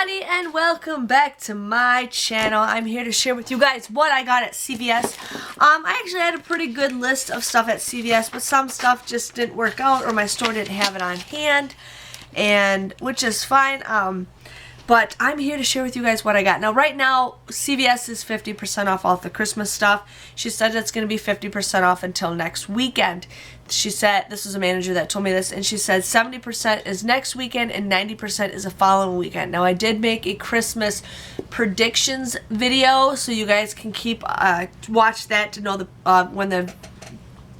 everybody, and welcome back to my channel. I'm here to share with you guys what I got at CVS. I actually had a pretty good list of stuff at CVS, but some stuff just didn't work out or my store didn't have it on hand, and which is fine. But I'm here to share with you guys what I got. Now, right now, CVS is 50% off all the Christmas stuff. She said it's going to be 50% off until next weekend. She said, this was a manager that told me this, and she said 70% is next weekend and 90% is the following weekend. Now, I did make a Christmas predictions video, so you guys can keep watch that to know the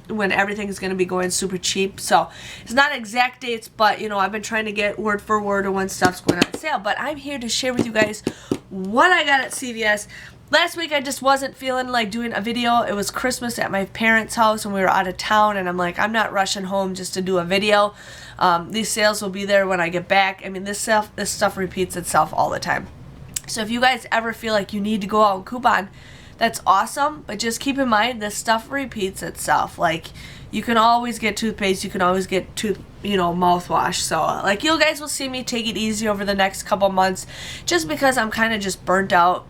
when everything is going to be going super cheap. So it's not exact dates, but you know, I've been trying to get word for word of when stuff's going on sale. But I'm here to share with you guys what I got at CVS. Last week I just wasn't feeling like doing a video. It was Christmas at my parents' house and we were out of town, and I'm like, I'm not rushing home just to do a video. These sales will be there when I get back. I mean, this stuff repeats itself all the time. So if you guys ever feel like you need to go out and coupon, that's awesome, but just keep in mind this stuff repeats itself. Like, you can always get toothpaste, you can always get mouthwash. So like, you guys will see me take it easy over the next couple months just because I'm kind of just burnt out.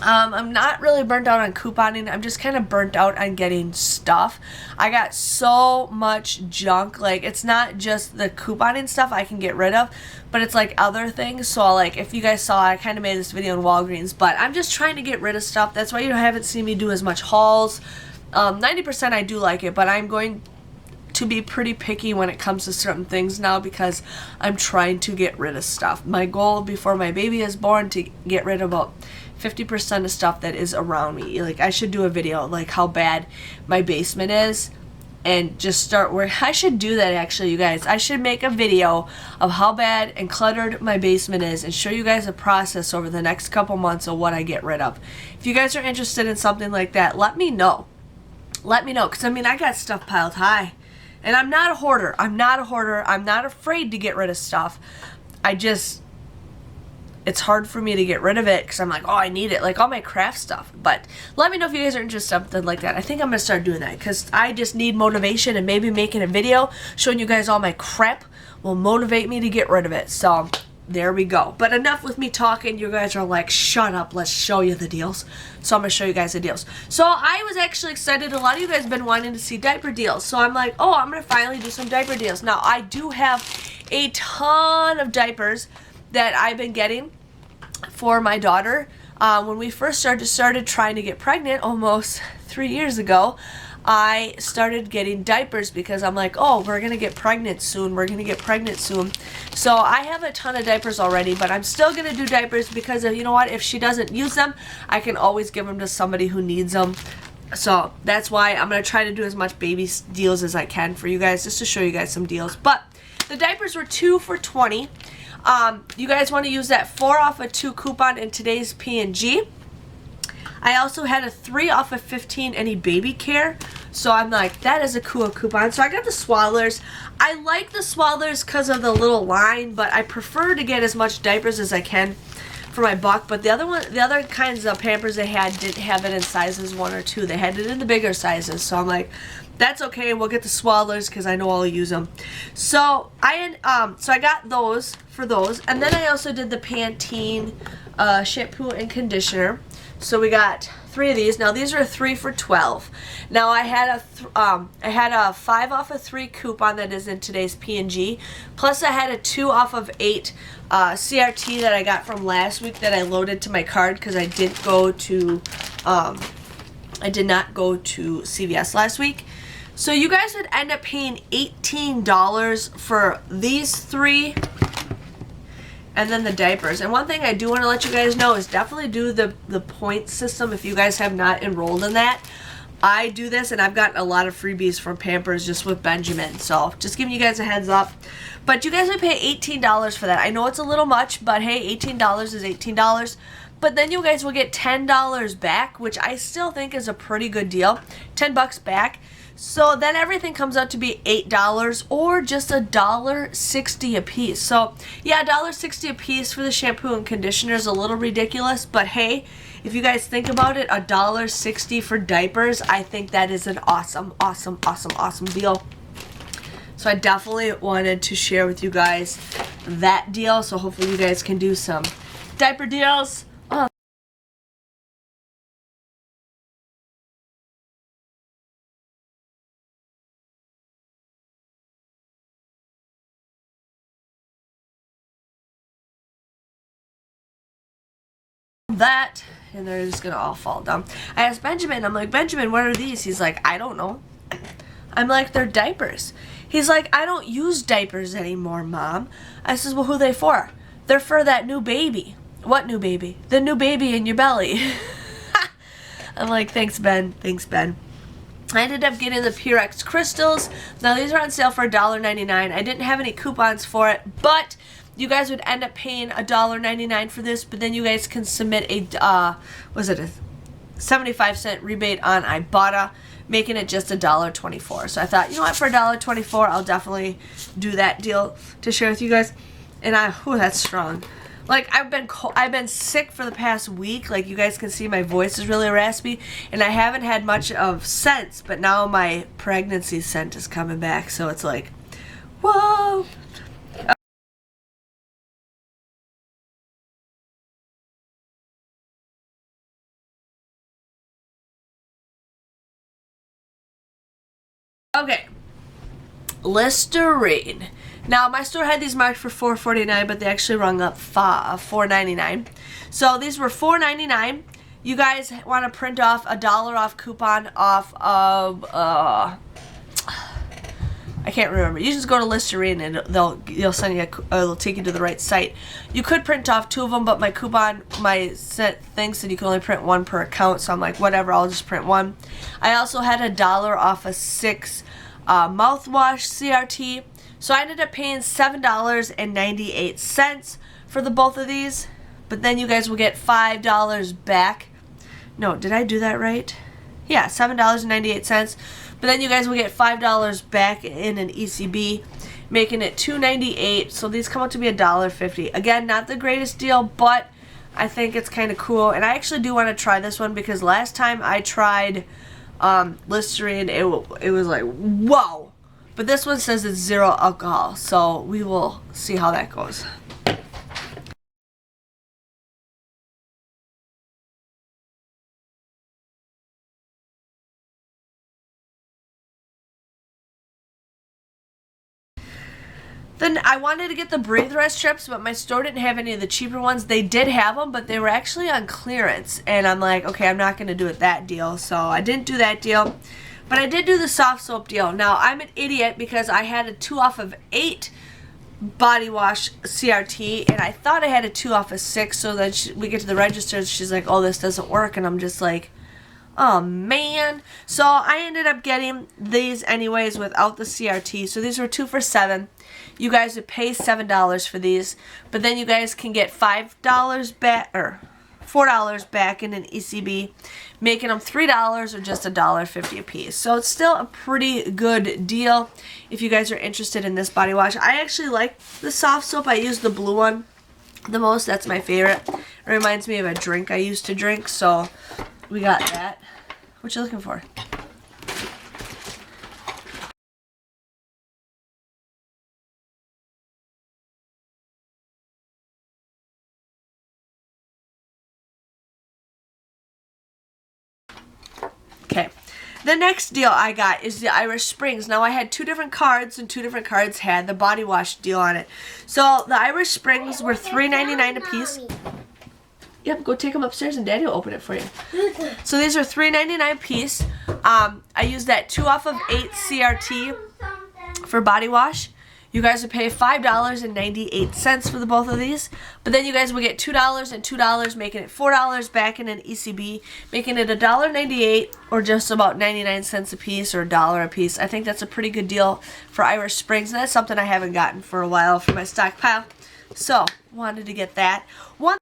I'm not really burnt out on couponing. I'm just kind of burnt out on getting stuff. I got so much junk. Like, it's not just the couponing stuff I can get rid of, but it's like other things. So like, if you guys saw, I kind of made this video in Walgreens, but I'm just trying to get rid of stuff. That's why you haven't seen me do as much hauls. 90% I do like it, but I'm going to be pretty picky when it comes to certain things now because I'm trying to get rid of stuff. My goal before my baby is born to get rid of about 50% of stuff that is around me. Like, I should do a video like how bad my basement is and just start where I should do that. Actually, you guys, I should make a video of how bad and cluttered my basement is and show you guys a process over the next couple months of what I get rid of. If you guys are interested in something like that, let me know. Let me know, because I mean, I got stuff piled high. And I'm not a hoarder. I'm not a hoarder. I'm not afraid to get rid of stuff. It's hard for me to get rid of it because I'm like, oh, I need it. Like all my craft stuff. But let me know if you guys are interested in something like that. I think I'm going to start doing that because I just need motivation, and maybe making a video showing you guys all my crap will motivate me to get rid of it. So there we go. But enough with me talking. You guys are like, shut up. Let's show you the deals. So I'm going to show you guys the deals. So I was actually excited. A lot of you guys have been wanting to see diaper deals. So I'm like, oh, I'm going to finally do some diaper deals. Now, I do have a ton of diapers that I've been getting for my daughter. When we first started trying to get pregnant almost 3 years ago, I started getting diapers because I'm like, oh, we're going to get pregnant soon. We're going to get pregnant soon. So I have a ton of diapers already, but I'm still going to do diapers because, you know what, if she doesn't use them, I can always give them to somebody who needs them. So that's why I'm going to try to do as much baby deals as I can for you guys, just to show you guys some deals. But the diapers were 2 for $20. You guys want to use that 4 off of 2 coupon in today's P&G. I also had a 3 off of 15 any baby care. So I'm like, that is a cool coupon. So I got the Swaddlers. I like the Swaddlers because of the little line, but I prefer to get as much diapers as I can for my buck. But the other kinds of Pampers they had didn't have it in sizes 1 or 2. They had it in the bigger sizes. So I'm like, that's okay. We'll get the Swaddlers because I know I'll use them. So I got those for those, and then I also did the Pantene shampoo and conditioner. So we got 3 of these. Now these are 3 for $12. Now I had a 5 off of 3 coupon that is in today's P&G. Plus I had a 2 off of 8 CRT that I got from last week that I loaded to my card because I did not go to CVS last week. So you guys would end up paying $18 for these 3 and then the diapers. And one thing I do want to let you guys know is definitely do the point system if you guys have not enrolled in that. I do this and I've gotten a lot of freebies from Pampers just with Benjamin. So just giving you guys a heads up. But you guys would pay $18 for that. I know it's a little much, but hey, $18 is $18. But then you guys will get $10 back, which I still think is a pretty good deal. $10 back. So then everything comes out to be $8 or just $1.60 a piece. So yeah, $1.60 a piece for the shampoo and conditioner is a little ridiculous, but hey, if you guys think about it, $1.60 for diapers, I think that is an awesome deal. So I definitely wanted to share with you guys that deal, so hopefully you guys can do some diaper deals. That, and they're just gonna all fall down. I asked Benjamin, I'm like, Benjamin, what are these? He's like, I don't know. I'm like, they're diapers. He's like, I don't use diapers anymore, Mom. I says, well, who are they for? They're for that new baby. What new baby? The new baby in your belly. I'm like, thanks, Ben. Thanks, Ben. I ended up getting the Purex crystals. Now, these are on sale for $1.99. I didn't have any coupons for it, but you guys would end up paying $1.99 for this, but then you guys can submit a, was it a 75-cent rebate on Ibotta, making it just $1.24. So I thought, you know what, for $1.24, I'll definitely do that deal to share with you guys. And that's strong. Like, I've been sick for the past week. Like, you guys can see my voice is really raspy, and I haven't had much of scents, but now my pregnancy scent is coming back, so it's like, whoa. Okay, Listerine. Now, my store had these marked for $4.49, but they actually rung up $4.99. So these were $4.99. You guys want to print off $1 off coupon off of I can't remember. You just go to Listerine and they'll send you it'll take you to the right site. You could print off 2 of them, but my set thing said you can only print 1 per account, so I'm like, whatever, I'll just print 1. I also had $1 off a 6 mouthwash CRT, so I ended up paying $7.98 for the both of these, but then you guys will get $5 back. No, did I do that right? Yeah, $7.98. But then you guys will get $5 back in an ECB, making it $2.98. So these come out to be $1.50. Again, not the greatest deal, but I think it's kind of cool. And I actually do want to try this one because last time I tried Listerine, it was like, whoa. But this one says it's 0 alcohol. So we will see how that goes. Then I wanted to get the breathe rest strips, but my store didn't have any of the cheaper ones. They did have them, but they were actually on clearance. And I'm like, okay, I'm not going to do it that deal. So I didn't do that deal. But I did do the soft soap deal. Now, I'm an idiot because I had a 2 off of 8 body wash CRT. And I thought I had a 2 off of 6. So then we get to the register and she's like, oh, this doesn't work. And I'm just like, oh, man. So I ended up getting these anyways without the CRT. So these were 2 for $7. You guys would pay $7 for these, but then you guys can get $5 back or $4 back in an ECB, making them $3 or just $1.50 a piece. So it's still a pretty good deal if you guys are interested in this body wash. I actually like the soft soap. I use the blue one the most. That's my favorite. It reminds me of a drink I used to drink, so we got that. What you looking for? Okay, the next deal I got is the Irish Springs. Now I had 2 different cards, and 2 different cards had the body wash deal on it. So the Irish Springs were $3.99 a piece. Yep, go take them upstairs and Daddy will open it for you. So these are $3.99 a piece. I used that 2 off of 8 CRT for body wash. You guys would pay $5.98 for the both of these. But then you guys will get $2 and $2, making it $4 back in an ECB, making it $1.98 or just about 99 cents a piece or $1 a piece. I think that's a pretty good deal for Irish Springs. And that's something I haven't gotten for a while for my stockpile. So, wanted to get that. One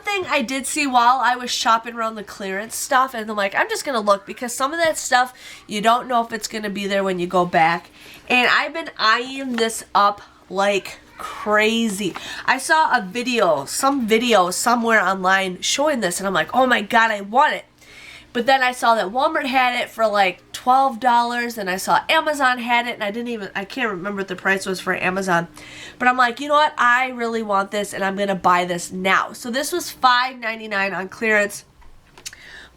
thing I did see while I was shopping around the clearance stuff, and I'm like, I'm just gonna look because some of that stuff you don't know if it's gonna be there when you go back. And I've been eyeing this up like crazy. I saw a video, some video somewhere online showing this, and I'm like, oh my god, I want it. But then I saw that Walmart had it for like $12, and I saw Amazon had it, and I can't remember what the price was for Amazon. But I'm like, you know what? I really want this, and I'm going to buy this now. So this was $5.99 on clearance.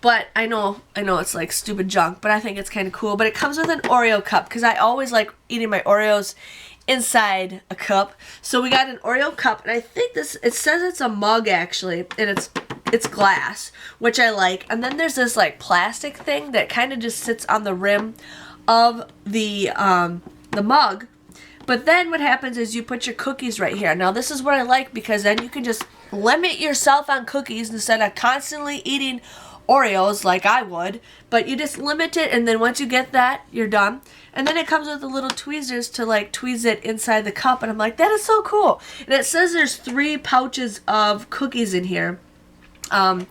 But I know it's like stupid junk, but I think it's kind of cool. But it comes with an Oreo cup, because I always like eating my Oreos inside a cup. So we got an Oreo cup, and I think it says it's a mug actually, and it's glass, which I like. And then there's this like plastic thing that kind of just sits on the rim of the mug. But then what happens is you put your cookies right here. Now this is what I like, because then you can just limit yourself on cookies instead of constantly eating Oreos like I would. But you just limit it, and then once you get that, you're done. And then it comes with the little tweezers to like tweeze it inside the cup, and I'm like, that is so cool. And it says there's 3 pouches of cookies in here. I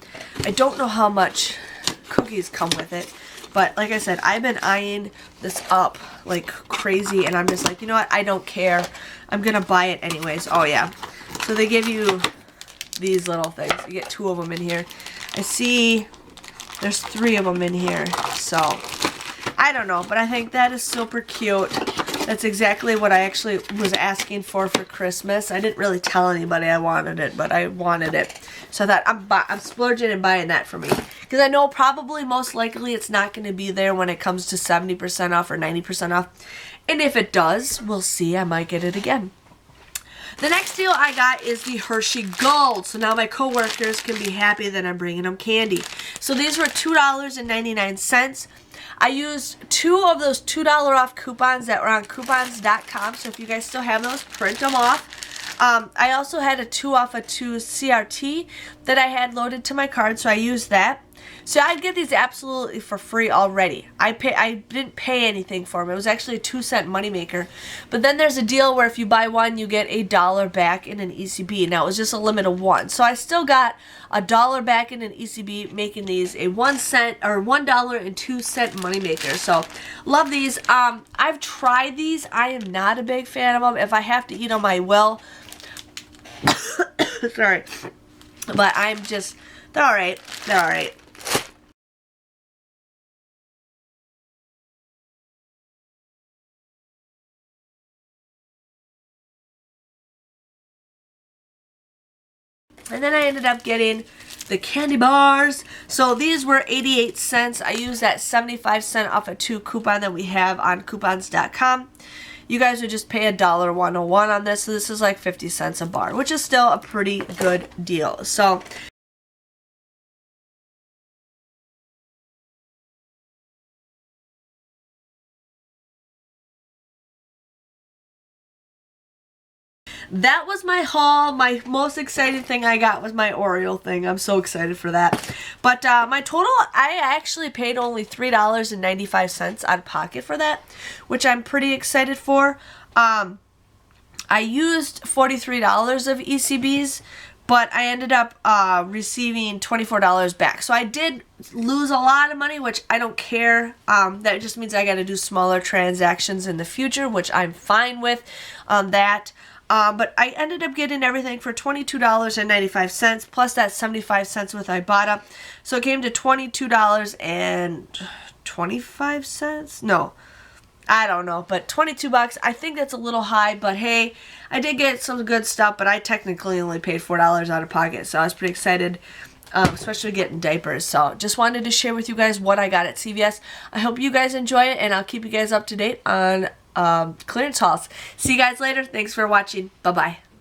don't know how much cookies come with it, but like I said, I've been eyeing this up like crazy, and I'm just like, you know what, I don't care. I'm gonna buy it anyways. Oh yeah. So they give you these little things. You get 2 of them in here. I see there's 3 of them in here, so I don't know, but I think that is super cute. That's exactly what I actually was asking for Christmas. I didn't really tell anybody I wanted it, but I wanted it. So I thought I'm splurging and buying that for me. Because I know probably most likely it's not going to be there when it comes to 70% off or 90% off. And if it does, we'll see. I might get it again. The next deal I got is the Hershey Gold. So now my coworkers can be happy that I'm bringing them candy. So these were $2.99. I used 2 of those $2 off coupons that were on coupons.com. So if you guys still have those, print them off. I also had a 2 off a 2 CRT that I had loaded to my card, so I used that. So I'd get these absolutely for free already. I didn't pay anything for them. It was actually a 2-cent moneymaker. But then there's a deal where if you buy one, you get $1 back in an ECB. Now it was just a limit of 1. So I still got $1 back in an ECB, making these a 1 cent or $1.02 moneymaker. So love these. I've tried these. I am not a big fan of them. If I have to eat them, I will. Sorry. But they're alright. They're alright. And then I ended up getting the candy bars. So these were 88 cents. I used that 75-cent off a 2 coupon that we have on coupons.com. You guys would just pay $1.101 on this. So this is like 50 cents a bar, which is still a pretty good deal. So that was my haul. My most exciting thing I got was my Oreo thing. I'm so excited for that. But my total, I actually paid only $3.95 out of pocket for that, which I'm pretty excited for. I used $43 of ECBs, but I ended up receiving $24 back. So I did lose a lot of money, which I don't care. That just means I got to do smaller transactions in the future, which I'm fine with on that. But I ended up getting everything for $22.95 plus that 75 cents with Ibotta. So it came to $22.25. No, I don't know, but 22 bucks. I think that's a little high, but hey, I did get some good stuff, but I technically only paid $4 out of pocket, so I was pretty excited. Especially getting diapers. So just wanted to share with you guys what I got at CVS. I hope you guys enjoy it, and I'll keep you guys up to date on clearance hauls. See you guys later. Thanks for watching. Bye-bye.